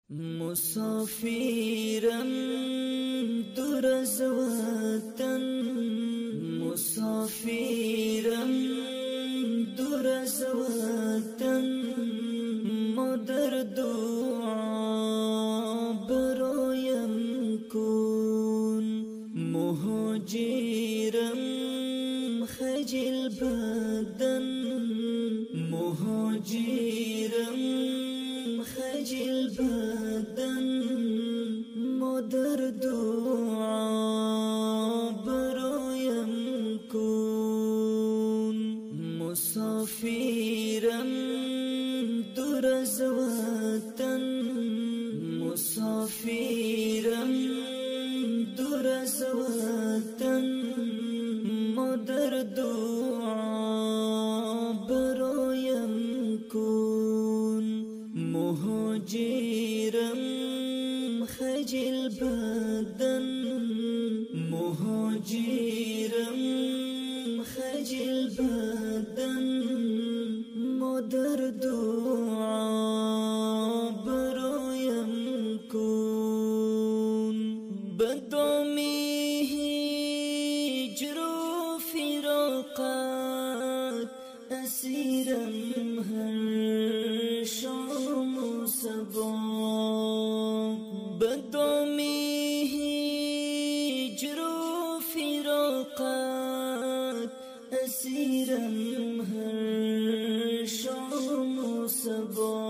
مسافرم دور از وطن، مسافرم دور از وطن، ما در دعا برایم کن. مهاجرم خجل بدن، مهاجرم خجل بدن، ما در دعا برایم کن. مسافرم دور از وطن، مسافرم دور از وطن، ما در دعا برایم کن. مهاجرم خجل بدن، مهاجرم خجل بدن، ما در دعا برایم کن. بدام هجر و فراقت اسیرم هر شام و صبا. بدام هجر و فراقت اسیرم هر شام و صبا.